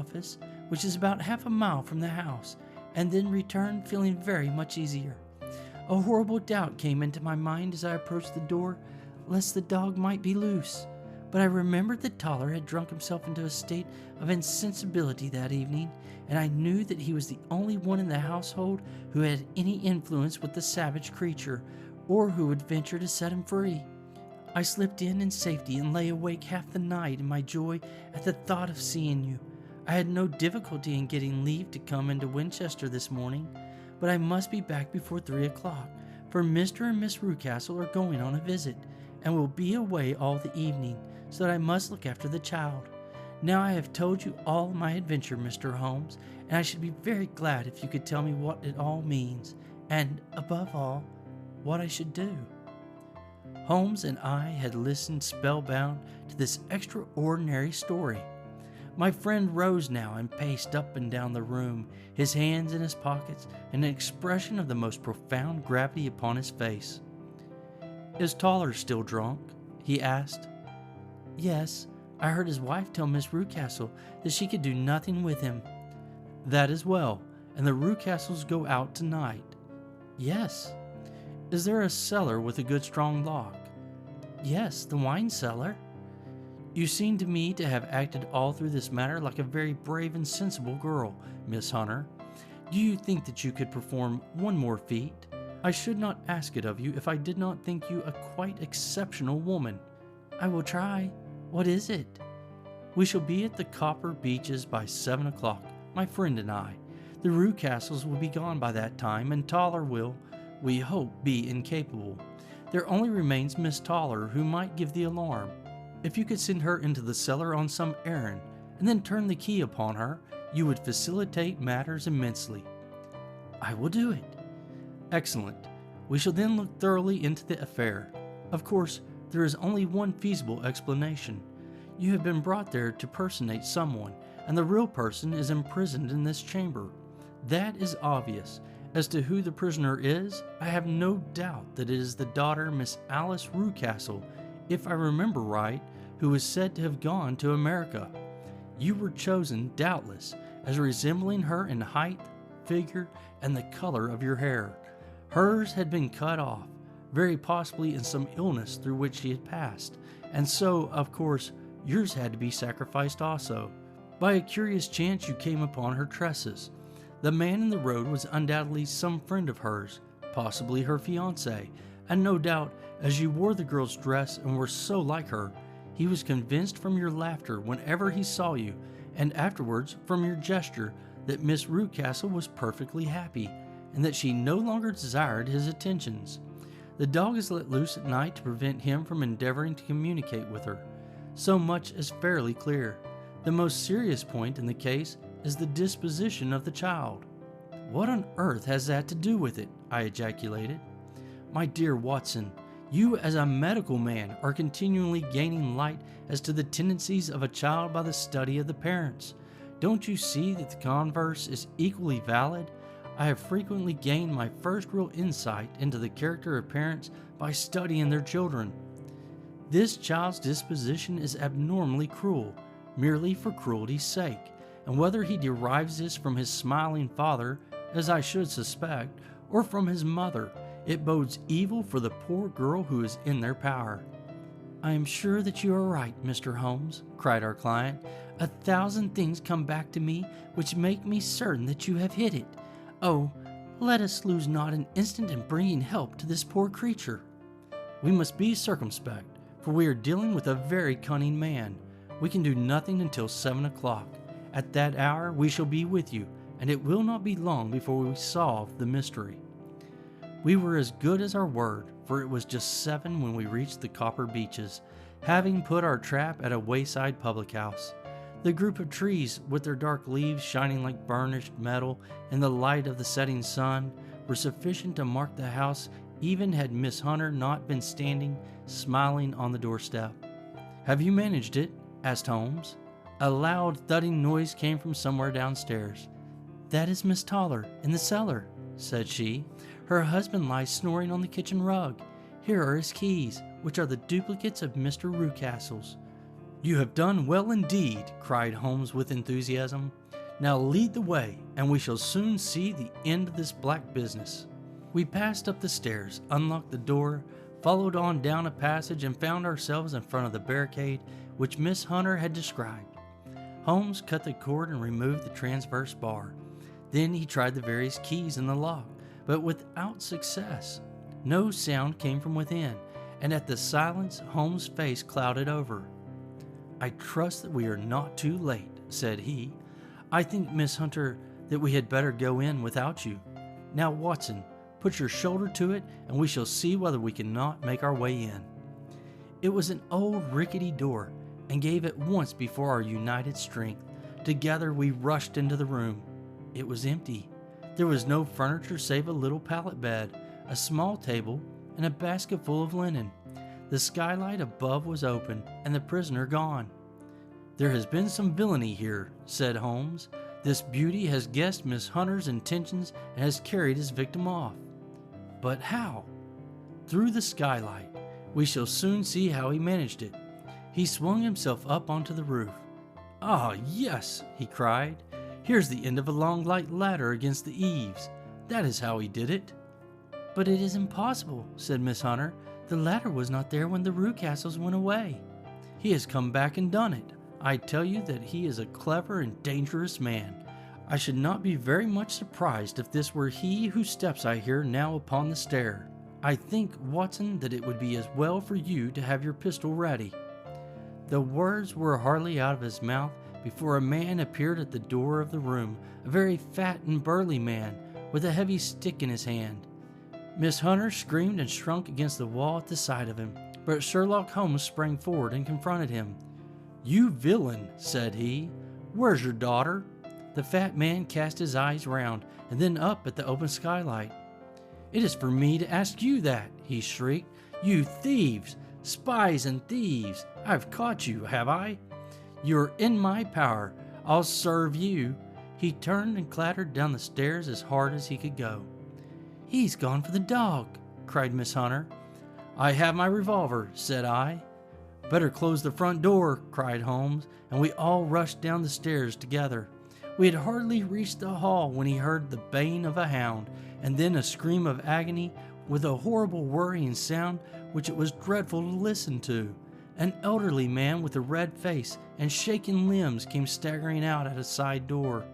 office, which is about half a mile from the house, and then returned feeling very much easier. A horrible doubt came into my mind as I approached the door, lest the dog might be loose. But I remembered that Toller had drunk himself into a state of insensibility that evening, and I knew that he was the only one in the household who had any influence with the savage creature, or who would venture to set him free. I slipped in safety and lay awake half the night in my joy at the thought of seeing you. I had no difficulty in getting leave to come into Winchester this morning, but I must be back before 3 o'clock, for Mr. and Miss Rucastle are going on a visit, and will be away all the evening, so that I must look after the child. Now I have told you all my adventure, Mr. Holmes, and I should be very glad if you could tell me what it all means, and, above all, what I should do." Holmes and I had listened spellbound to this extraordinary story. My friend rose now and paced up and down the room, his hands in his pockets, and an expression of the most profound gravity upon his face. "Is Toller still drunk?" he asked. "Yes, I heard his wife tell Miss Rucastle that she could do nothing with him." "That is well. And the Rucastles go out tonight?" "Yes." "Is there a cellar with a good strong lock?" "Yes, the wine cellar." "You seem to me to have acted all through this matter like a very brave and sensible girl, Miss Hunter. Do you think that you could perform one more feat? I should not ask it of you if I did not think you a quite exceptional woman." "I will try. What is it?" "We shall be at the Copper Beeches by 7 o'clock, my friend and I. The Rucastles will be gone by that time, and Toller will, we hope, be incapable. There only remains Miss Toller, who might give the alarm. If you could send her into the cellar on some errand, and then turn the key upon her, you would facilitate matters immensely." "I will do it." "Excellent. We shall then look thoroughly into the affair. Of course, there is only one feasible explanation. You have been brought there to personate someone, and the real person is imprisoned in this chamber. That is obvious. As to who the prisoner is, I have no doubt that it is the daughter, Miss Alice Rucastle, if I remember right, who is said to have gone to America. You were chosen, doubtless, as resembling her in height, figure, and the color of your hair. Hers had been cut off, very possibly in some illness through which she had passed, and so, of course, yours had to be sacrificed also. By a curious chance you came upon her tresses. The man in the road was undoubtedly some friend of hers, possibly her fiancé, and no doubt, as you wore the girl's dress and were so like her, he was convinced from your laughter whenever he saw you, and afterwards from your gesture, that Miss Rucastle was perfectly happy, and that she no longer desired his attentions. The dog is let loose at night to prevent him from endeavoring to communicate with her. So much is fairly clear. The most serious point in the case is the disposition of the child." "What on earth has that to do with it?" I ejaculated. "My dear Watson, you as a medical man are continually gaining light as to the tendencies of a child by the study of the parents. Don't you see that the converse is equally valid? I have frequently gained my first real insight into the character of parents by studying their children. This child's disposition is abnormally cruel, merely for cruelty's sake, and whether he derives this from his smiling father, as I should suspect, or from his mother, it bodes evil for the poor girl who is in their power." "I am sure that you are right, Mr. Holmes," cried our client. "1,000 things come back to me which make me certain that you have hit it. Oh, let us lose not an instant in bringing help to this poor creature." "We must be circumspect, for we are dealing with a very cunning man. We can do nothing until 7 o'clock. At that hour we shall be with you, and it will not be long before we solve the mystery." We were as good as our word, for it was just 7 when we reached the Copper Beeches, having put our trap at a wayside public house. The group of trees, with their dark leaves shining like burnished metal in the light of the setting sun, were sufficient to mark the house, even had Miss Hunter not been standing, smiling on the doorstep. "Have you managed it?" asked Holmes. A loud thudding noise came from somewhere downstairs. "That is Miss Toller, in the cellar," said she. "Her husband lies snoring on the kitchen rug. Here are his keys, which are the duplicates of Mr. Rucastle's." "You have done well indeed," cried Holmes with enthusiasm. "Now lead the way, and we shall soon see the end of this black business." We passed up the stairs, unlocked the door, followed on down a passage, and found ourselves in front of the barricade which Miss Hunter had described. Holmes cut the cord and removed the transverse bar. Then he tried the various keys in the lock, but without success. No sound came from within, and at the silence Holmes' face clouded over. "I trust that we are not too late," said he. "I think, Miss Hunter, that we had better go in without you. Now, Watson, put your shoulder to it, and we shall see whether we cannot make our way in." It was an old rickety door, and gave at once before our united strength. Together we rushed into the room. It was empty. There was no furniture save a little pallet bed, a small table, and a basket full of linen. The skylight above was open, and the prisoner gone. "There has been some villainy here," said Holmes. "This beauty has guessed Miss Hunter's intentions and has carried his victim off." "But how?" "Through the skylight. We shall soon see how he managed it. He swung himself up onto the roof." "Ah, yes," he cried. "Here's the end of a long light ladder against the eaves. That is how he did it." "But it is impossible," said Miss Hunter. "The ladder was not there when the Rucastles went away." "He has come back and done it. I tell you that he is a clever and dangerous man. I should not be very much surprised if this were he whose steps I hear now upon the stair. I think, Watson, that it would be as well for you to have your pistol ready." The words were hardly out of his mouth before a man appeared at the door of the room, a very fat and burly man, with a heavy stick in his hand. Miss Hunter screamed and shrunk against the wall at the sight of him, but Sherlock Holmes sprang forward and confronted him. "You villain," said he, "where's your daughter?" The fat man cast his eyes round, and then up at the open skylight. "It is for me to ask you that," he shrieked. "You thieves! Spies and thieves! I've caught you, have I? You're in my power. I'll serve you." He turned and clattered down the stairs as hard as he could go. "He's gone for the dog," cried Miss Hunter. "I have my revolver," said I. "Better close the front door," cried Holmes, and we all rushed down the stairs together. We had hardly reached the hall when he heard the baying of a hound, and then a scream of agony with a horrible worrying sound which it was dreadful to listen to. An elderly man with a red face and shaking limbs came staggering out at a side door.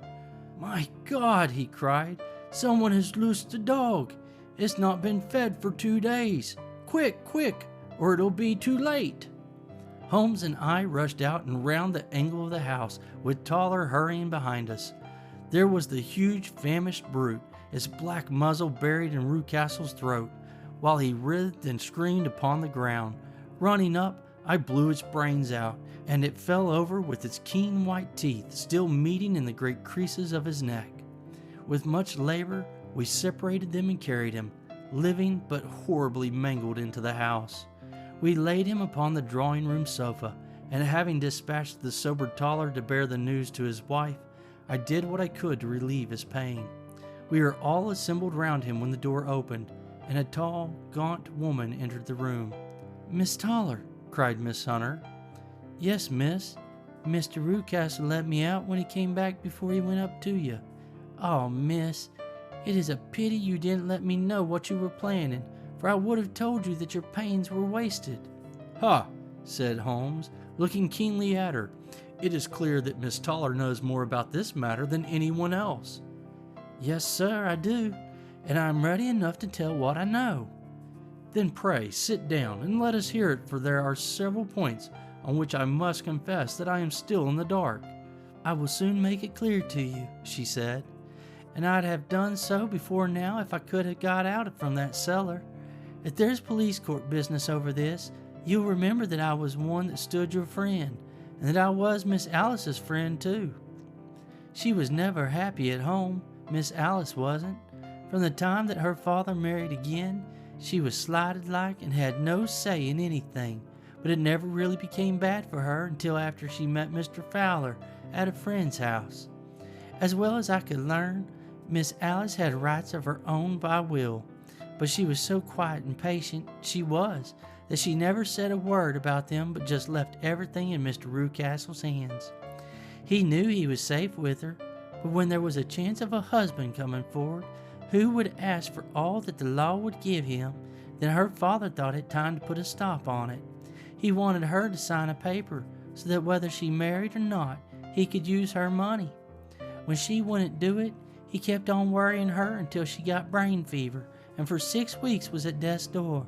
"My God!" he cried. "Someone has loosed the dog. It's not been fed for 2 days. Quick, quick, or it'll be too late." Holmes and I rushed out and round the angle of the house, with Toller hurrying behind us. There was the huge famished brute, its black muzzle buried in Rucastle's throat, while he writhed and screamed upon the ground. Running up, I blew its brains out, and it fell over with its keen white teeth still meeting in the great creases of his neck. With much labor, we separated them and carried him, living but horribly mangled, into the house. We laid him upon the drawing-room sofa, and having dispatched the sobered Toller to bear the news to his wife, I did what I could to relieve his pain. We were all assembled round him when the door opened, and a tall, gaunt woman entered the room. "Miss Toller," cried Miss Hunter. "Yes, miss. Mr. Rucastle let me out when he came back before he went up to you. Oh, miss, it is a pity you didn't let me know what you were planning, for I would have told you that your pains were wasted." "Ha!" said Holmes, looking keenly at her. "It is clear that Miss Toller knows more about this matter than anyone else." "Yes, sir, I do, and I am ready enough to tell what I know." "Then pray sit down and let us hear it, for there are several points on which I must confess that I am still in the dark." "I will soon make it clear to you," she said, "and I'd have done so before now if I could have got out from that cellar. If there's police court business over this, you'll remember that I was one that stood your friend, and that I was Miss Alice's friend too. She was never happy at home, Miss Alice wasn't. From the time that her father married again, she was slighted like and had no say in anything, but it never really became bad for her until after she met Mr. Fowler at a friend's house. As well as I could learn, Miss Alice had rights of her own by will, but she was so quiet and patient, she was, that she never said a word about them but just left everything in Mr. Rucastle's hands. He knew he was safe with her, but when there was a chance of a husband coming forward who would ask for all that the law would give him, then her father thought it time to put a stop on it. He wanted her to sign a paper so that whether she married or not, he could use her money. When she wouldn't do it, he kept on worrying her until she got brain fever and for 6 weeks was at death's door.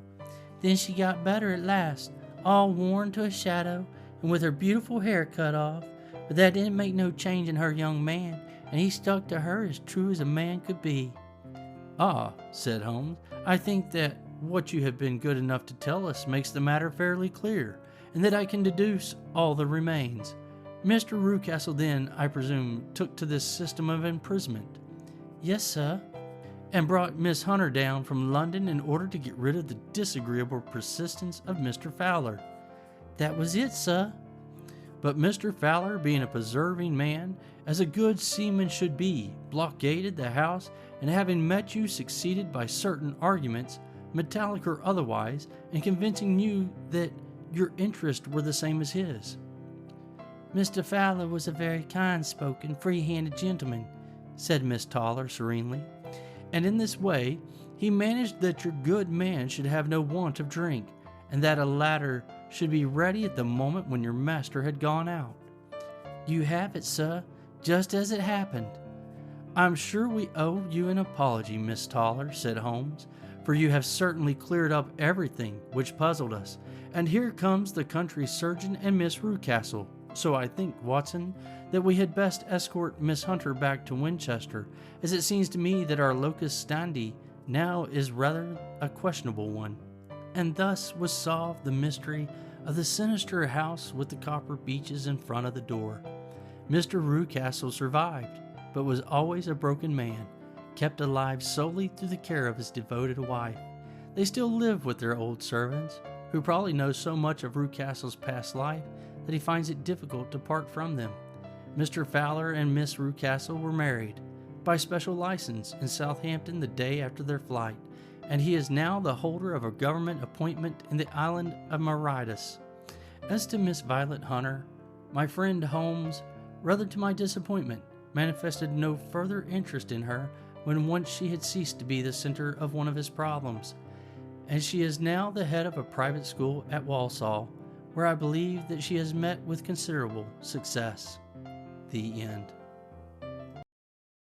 Then she got better at last, all worn to a shadow and with her beautiful hair cut off, but that didn't make no change in her young man, and he stuck to her as true as a man could be. "Ah," said Holmes, "I think that what you have been good enough to tell us makes the matter fairly clear, and that I can deduce all that remains. Mr. Rucastle then, I presume, took to this system of imprisonment." "Yes, sir." "And brought Miss Hunter down from London in order to get rid of the disagreeable persistence of Mr. Fowler." "That was it, sir." "But Mr. Fowler, being a persevering man, as a good seaman should be, blockaded the house, and having met you, succeeded by certain arguments, metallic or otherwise, in convincing you that your interests were the same as his." "Mr. Fowler was a very kind-spoken, free-handed gentleman," said Miss Toller serenely, "and in this way he managed that your good man should have no want of drink, and that a latter should be ready at the moment when your master had gone out." "You have it, sir, just as it happened." "I'm sure we owe you an apology, Miss Toller," said Holmes, "for you have certainly cleared up everything which puzzled us, and here comes the country surgeon and Miss Rucastle. So I think, Watson, that we had best escort Miss Hunter back to Winchester, as it seems to me that our locus standi now is rather a questionable one." And thus was solved the mystery of the sinister house with the copper beeches in front of the door. Mr. Rucastle survived, but was always a broken man, kept alive solely through the care of his devoted wife. They still live with their old servants, who probably know so much of Rucastle's past life that he finds it difficult to part from them. Mr. Fowler and Miss Rucastle were married, by special license, in Southampton the day after their flight, and he is now the holder of a government appointment in the island of Mauritius. As to Miss Violet Hunter, my friend Holmes, rather to my disappointment, manifested no further interest in her when once she had ceased to be the center of one of his problems, and she is now the head of a private school at Walsall, where I believe that she has met with considerable success. The end.